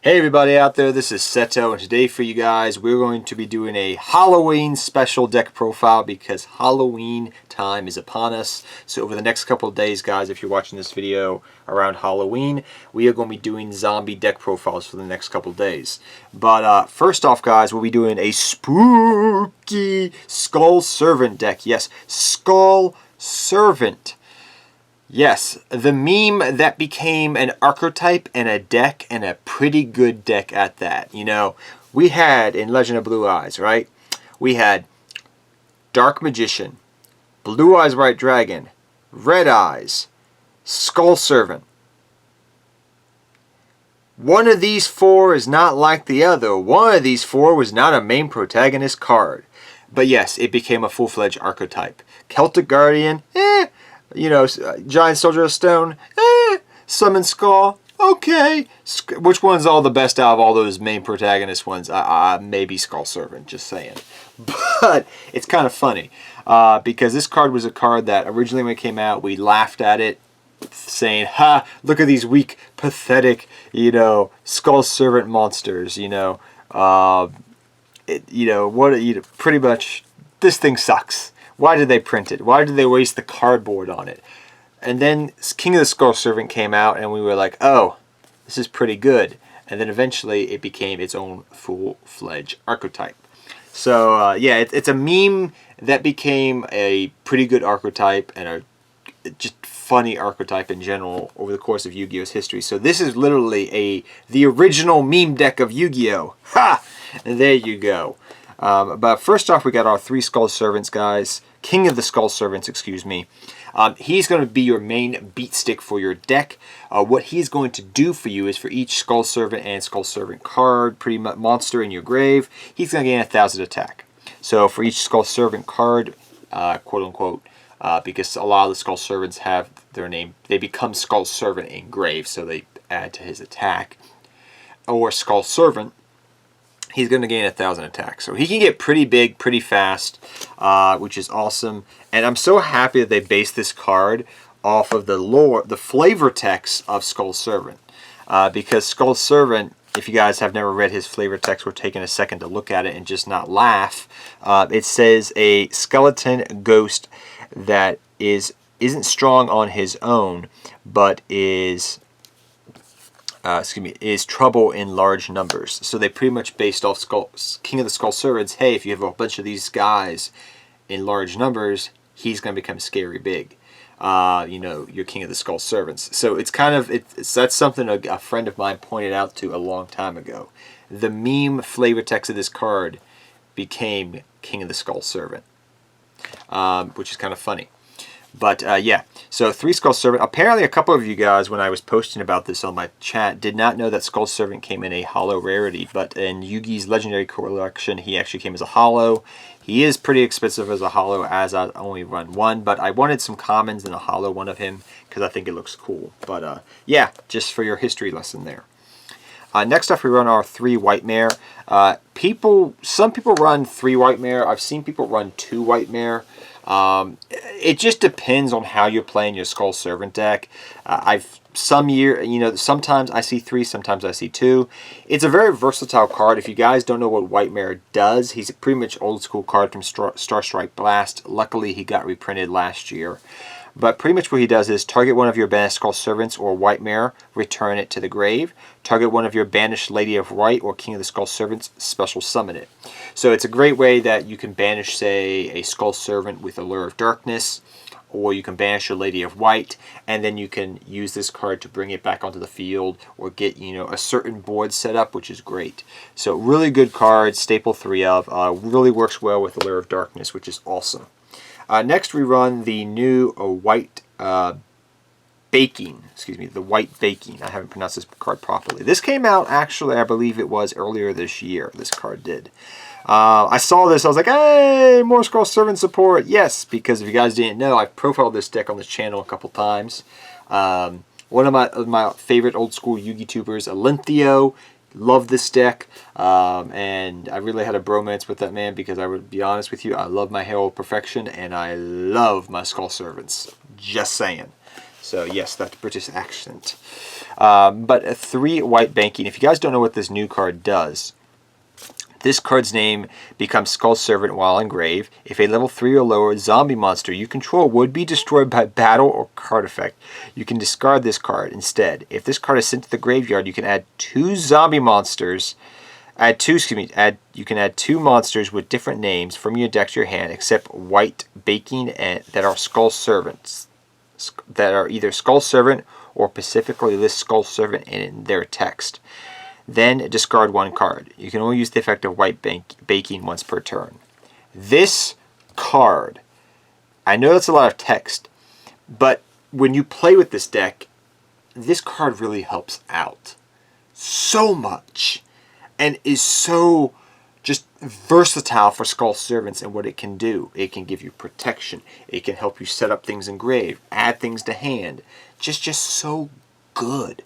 Hey everybody out there, this is Seto, and today for you guys we're going to be doing a Halloween special deck profile because Halloween time is upon us. So over the next couple of days, guys, if you're watching this video around Halloween, we are going to be doing zombie deck profiles for the next couple of days. But first off, guys, we'll be doing a spooky Skull Servant deck. Yes, Skull Servant. Yes, the meme that became an archetype and a deck, and a pretty good deck at that. You know, we had in Legend of Blue Eyes, right? We had Dark Magician, Blue Eyes White Dragon, Red Eyes, Skull Servant. One of these four is not like the other. One of these four was not a main protagonist card. But yes, it became a full-fledged archetype. Celtic Guardian, you know, Giant Soldier of Stone, Summon Skull, okay. Which one's all the best out of all those main protagonist ones? Maybe Skull Servant, just saying. But it's kind of funny because this card was a card that originally when it came out, we laughed at it, saying, ha, look at these weak, pathetic, you know, Skull Servant monsters, you know. Pretty much, this thing sucks. Why did they print it? Why did they waste the cardboard on it? And then King of the Skull Servant came out, and we were like, oh, this is pretty good. And then eventually it became its own full-fledged archetype. So, yeah, it's a meme that became a pretty good archetype and a just funny archetype in general over the course of Yu-Gi-Oh's history. So this is literally the original meme deck of Yu-Gi-Oh! Ha! And there you go. But first off, we got our 3 Skull Servants, guys. King of the Skull Servants, excuse me. He's going to be your main beat stick for your deck. What he's going to do for you is for each Skull Servant and Skull Servant card, pretty much monster in your grave, he's going to gain 1,000 attack. So for each Skull Servant card, quote unquote, because a lot of the Skull Servants have their name, they become Skull Servant in grave, so they add to his attack. Or Skull Servant, he's going to gain 1,000 attack. So he can get pretty big, pretty fast, which is awesome. And I'm so happy that they based this card off of the lore, the flavor text of Skull Servant. Because Skull Servant, if you guys have never read his flavor text, we're taking a second to look at it and just not laugh. It says a skeleton ghost that isn't strong on his own, but is trouble in large numbers. So they pretty much based off King of the Skull Servants. Hey, if you have a bunch of these guys in large numbers, he's going to become scary big. You know, you're King of the Skull Servants. So it's kind of, that's something a friend of mine pointed out to a long time ago. The meme flavor text of this card became King of the Skull Servant, which is kind of funny. But yeah, so 3 Skull Servant. Apparently a couple of you guys, when I was posting about this on my chat, did not know that Skull Servant came in a holo rarity. But in Yugi's Legendary Collection, he actually came as a holo. He is pretty expensive as a holo, as I only run 1. But I wanted some commons and a holo one of him because I think it looks cool. But yeah, just for your history lesson there. Next up, we run our 3 White Mare. Some people run 3 White Mare. I've seen people run 2 White Mare. It just depends on how you're playing your Skull Servant deck. Sometimes I see 3, sometimes I see 2. It's a very versatile card. If you guys don't know what White Mare does, he's a pretty much old school card from Star Strike Blast. Luckily, he got reprinted last year. But pretty much what he does is target one of your banished Skull Servants or White Mare, return it to the grave. Target one of your banished Lady of White or King of the Skull Servants, special summon it. So it's a great way that you can banish, say, a Skull Servant with Allure of Darkness, or you can banish your Lady of White, and then you can use this card to bring it back onto the field or get, you know, a certain board set up, which is great. So really good card, staple 3 of, really works well with Allure of Darkness, which is awesome. Next, we run the new White Baking. Excuse me, the White Baking. I haven't pronounced this card properly. This came out, actually, I believe it was earlier this year. This card did. I saw this. I was like, hey, more Skull Servant support. Yes, because if you guys didn't know, I've profiled this deck on this channel a couple times. One of my favorite old school Yu-Gi tubers, Alinthio, love this deck, and I really had a bromance with that man because I would be honest with you, I love my Herald Perfection and I love my Skull Servants. Just saying. So yes, that's British accent. But a 3 white banking. If you guys don't know what this new card does, this card's name becomes Skull Servant while in grave. If a level 3 or lower zombie monster you control would be destroyed by battle or card effect, you can discard this card instead. If this card is sent to the graveyard, you can add 2 zombie monsters. You can add 2 monsters with different names from your deck to your hand, except white baking and that are Skull Servants, that are either Skull Servant or specifically list Skull Servant in their text. Then discard 1 card. You can only use the effect of white baking once per turn. This card, I know that's a lot of text, but when you play with this deck, this card really helps out so much and is so just versatile for Skull Servants and what it can do. It can give you protection. It can help you set up things in grave, add things to hand. Just so good.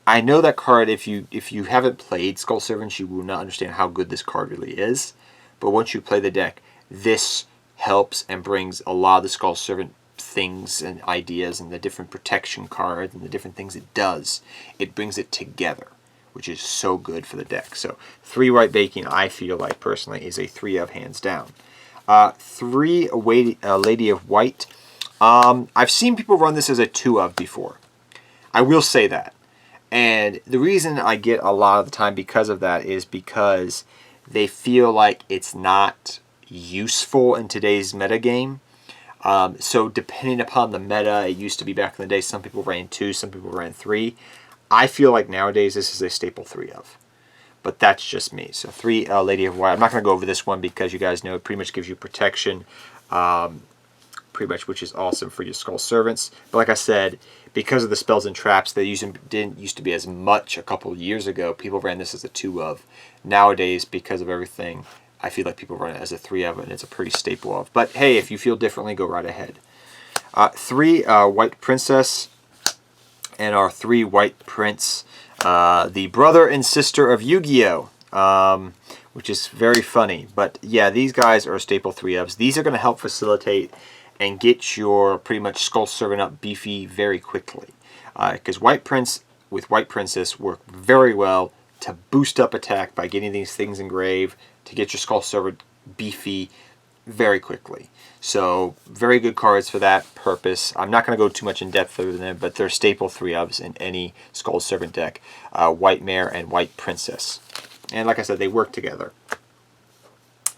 I know that card, if you haven't played Skull Servants, you will not understand how good this card really is. But once you play the deck, this helps and brings a lot of the Skull Servant things and ideas and the different protection cards and the different things it does. It brings it together, which is so good for the deck. So 3 white baking, I feel like personally, is a 3 of hands down. 3 Lady of White. I've seen people run this as a 2 of before. I will say that. And the reason I get a lot of the time because of that is because they feel like it's not useful in today's metagame. So depending upon the meta, it used to be back in the day, some people ran 2, some people ran 3. I feel like nowadays this is a staple 3 of. But that's just me. So 3 Lady of White. I'm not going to go over this one because you guys know it pretty much gives you protection. Pretty much, which is awesome for your Skull Servants. But like I said, because of the spells and traps, they didn't used to be as much a couple of years ago. People ran this as a 2 of. Nowadays, because of everything, I feel like people run it as a 3 of, and it's a pretty staple of. But hey, if you feel differently, go right ahead. 3 White Princess and our 3 White Prince, the brother and sister of Yu-Gi-Oh! Which is very funny. But yeah, these guys are staple 3 ofs. These are going to help facilitate and get your pretty much Skull Servant up beefy very quickly. Because White Prince with White Princess work very well to boost up attack by getting these things engraved, to get your Skull Servant beefy very quickly. So very good cards for that purpose. I'm not going to go too much in depth further than that, but they're staple 3 ofs in any Skull Servant deck. White Mare and White Princess. And like I said, they work together.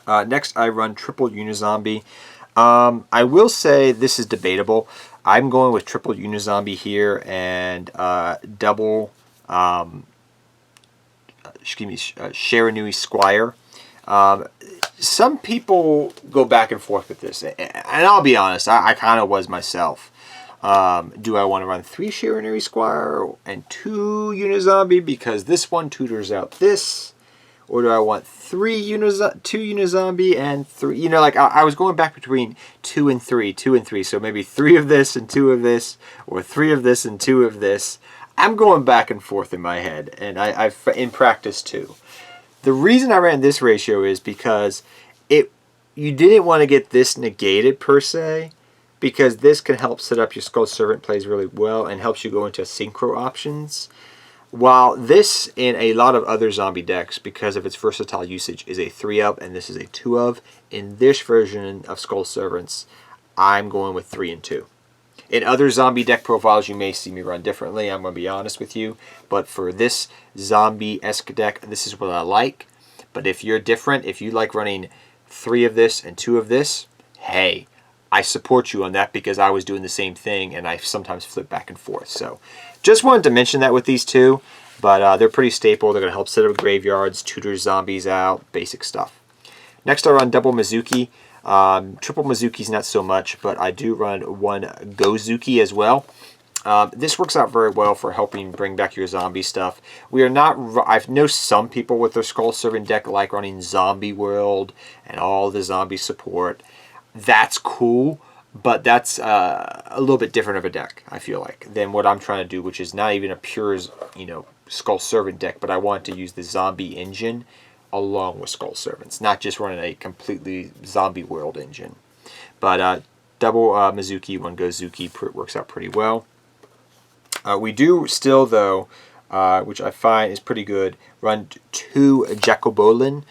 Next I run triple Unizombie. I will say this is debatable. I'm going with triple Unizombie here and double Shiranui Squire. Some people go back and forth with this, and I'll be honest, I kind of was myself. Do I want to run 3 Shiranui Squire and 2 Unizombie because this one tutors out this? Or do I want 2 Unizombie and 3? You know, like I was going back between 2 and 3, 2 and 3. So maybe 3 of this and 2 of this, or 3 of this and 2 of this. I'm going back and forth in my head, and I've in practice too. The reason I ran this ratio is because you didn't want to get this negated per se, because this can help set up your Skull Servant plays really well and helps you go into synchro options. While this in a lot of other zombie decks, because of its versatile usage, is a 3 of and this is a 2 of, in this version of Skull Servants, I'm going with 3 and 2. In other zombie deck profiles, you may see me run differently, I'm going to be honest with you. But for this zombie-esque deck, this is what I like. But if you're different, if you like running 3 of this and 2 of this, hey, I support you on that because I was doing the same thing and I sometimes flip back and forth. So just wanted to mention that with these two, but they're pretty staple. They're going to help set up graveyards, tutor zombies out, basic stuff. Next I run double Mizuki. Triple Mizuki's not so much, but I do run 1 Gozuki as well. This works out very well for helping bring back your zombie stuff. We are not. I know some people with their Skull Servant deck like running Zombie World and all the zombie support. That's cool, but that's a little bit different of a deck, I feel like, than what I'm trying to do, which is not even a pure, Skull Servant deck, but I want to use the zombie engine along with Skull Servants, not just running a completely Zombie World engine. But double Mizuki, one Gozuki, works out pretty well. We do still, though, which I find is pretty good, run 2 Jacobolin.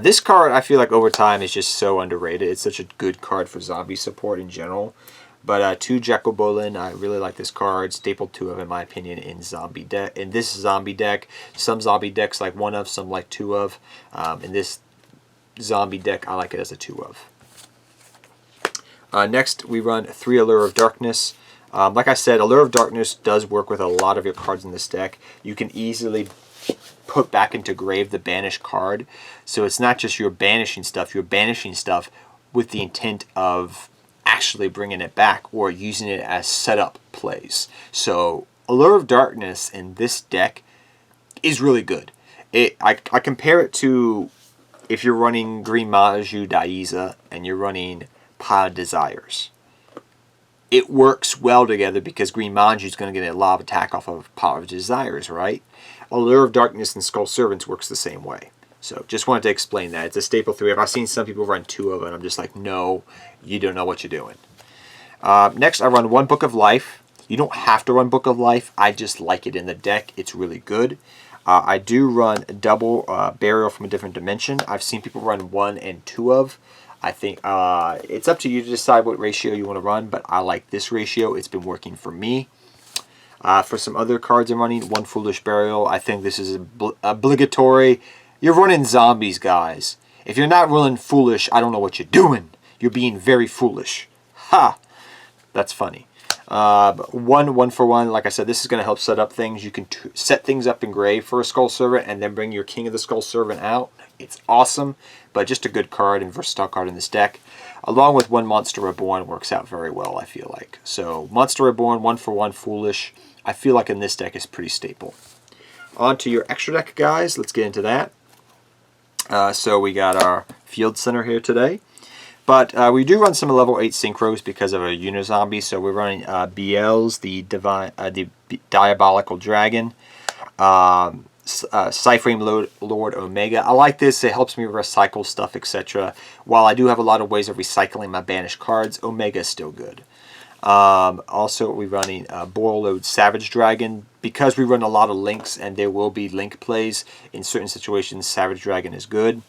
This card, I feel like over time is just so underrated. It's such a good card for zombie support in general. But 2 Jacobolin, I really like this card. Staple 2 of, in my opinion, in this zombie deck. Some zombie decks like 1 of, some like 2 of. In this zombie deck, I like it as a 2 of. Next, we run 3 Allure of Darkness. Like I said, Allure of Darkness does work with a lot of your cards in this deck. You can easily put back into grave the banished card. So it's not just you're banishing stuff with the intent of actually bringing it back or using it as setup plays. Allure of Darkness in this deck is really good. I compare it to if you're running Green Maju Daiza and you're running Pile of Desires. It works well together because Green Maju is going to get a lot of attack off of Pile of Desires, right? Allure of Darkness and Skull Servants works the same way. So just wanted to explain that. It's a staple 3. I've seen some people run 2 of it, and I'm just like, no, you don't know what you're doing. Next, I run 1 Book of Life. You don't have to run Book of Life. I just like it in the deck. It's really good. I do run double Burial from a Different Dimension. I've seen people run 1 and 2 of. I think it's up to you to decide what ratio you want to run, but I like this ratio. It's been working for me. For some other cards I'm running, 1 Foolish Burial. I think this is obligatory. You're running zombies, guys. If you're not running Foolish, I don't know what you're doing. You're being very foolish. Ha! That's funny. 1 for 1. Like I said, this is going to help set up things. You can set things up in grave for a Skull Servant and then bring your King of the Skull Servant out. It's awesome, but just a good card and versatile card in this deck. Along with 1 Monster Reborn works out very well, I feel like. So Monster Reborn, 1 for 1 Foolish. I feel like in this deck is pretty staple. On to your extra deck, guys. Let's get into that. So we got our Field Center here today. But we do run some level 8 synchros because of a Unizombie. So we're running BLs, the Diabolical Dragon, Cyframe Lord Omega. I like this. It helps me recycle stuff, etc. While I do have a lot of ways of recycling my banished cards, Omega is still good. Also, we're running Borreload Savage Dragon. Because we run a lot of links and there will be link plays in certain situations, Savage Dragon is good.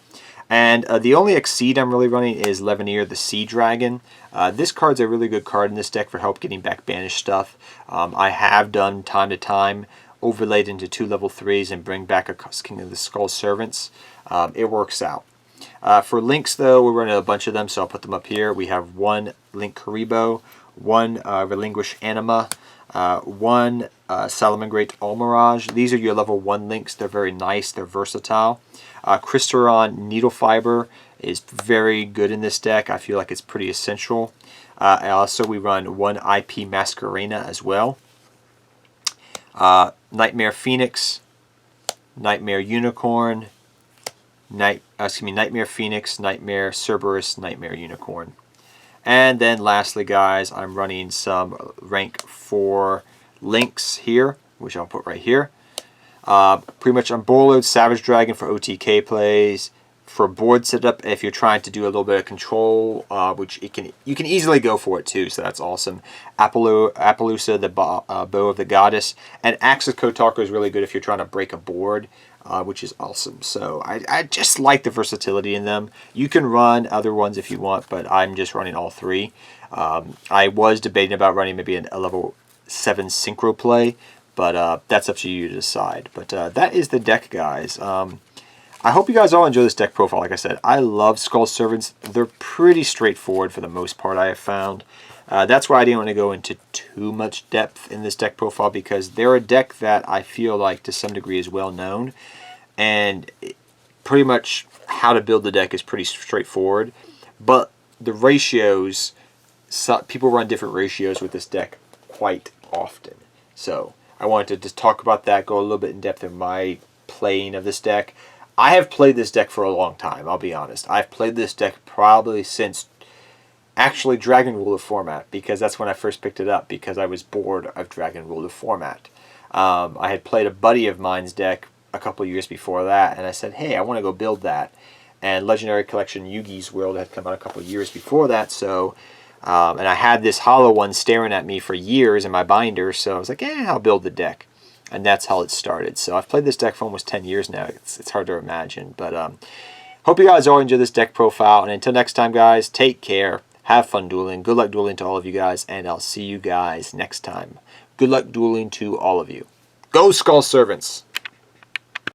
And the only Exceed I'm really running is Leveneer, the Sea Dragon. This card's a really good card in this deck for help getting back banished stuff. I have done time to time overlaid into 2 level 3s and bring back a King of the Skull Servants. It works out. For links, though, we're running a bunch of them, so I'll put them up here. We have 1 Link Karibo, 1 Relinquish Anima, 1 Salamangreat Almirage. These are your level 1 links. They're very nice. They're versatile. Crystron Needle Fiber is very good in this deck. I feel like it's pretty essential. Also, we run 1 IP Masquerena as well. Nightmare Phoenix, Nightmare Unicorn, Nightmare Phoenix, Nightmare Cerberus, Nightmare Unicorn. And then lastly, guys, I'm running some rank 4 links here, which I'll put right here. Pretty much on Borreload Savage Dragon for OTK plays. For board setup, if you're trying to do a little bit of control, which you can easily go for it too, so that's awesome. Appaloosa, the Bow of the Goddess, and Axis Code Talker is really good if you're trying to break a board, which is awesome. So I just like the versatility in them. You can run other ones if you want, but I'm just running all 3. I was debating about running maybe a level 7 synchro play, but that's up to you to decide. But that is the deck, guys. I hope you guys all enjoy this deck profile. Like I said, I love Skull Servants. They're pretty straightforward for the most part, I have found. That's why I didn't want to go into too much depth in this deck profile, because they're a deck that I feel like to some degree is well known. And pretty much how to build the deck is pretty straightforward. But the ratios, people run different ratios with this deck quite often. So I wanted to just talk about that, go a little bit in depth in my playing of this deck. I have played this deck for a long time, I'll be honest. I've played this deck probably since actually Dragon Ruler format, because that's when I first picked it up, because I was bored of Dragon Ruler format. I had played a buddy of mine's deck a couple years before that, and I said, hey, I want to go build that. And Legendary Collection Yugi's World had come out a couple years before that, so And I had this hollow one staring at me for years in my binder, so I was like, I'll build the deck. And that's how it started. So I've played this deck for almost 10 years now. It's hard to imagine. But hope you guys all enjoy this deck profile. And until next time, guys, take care. Have fun dueling. Good luck dueling to all of you guys. And I'll see you guys next time. Good luck dueling to all of you. Go Skull Servants!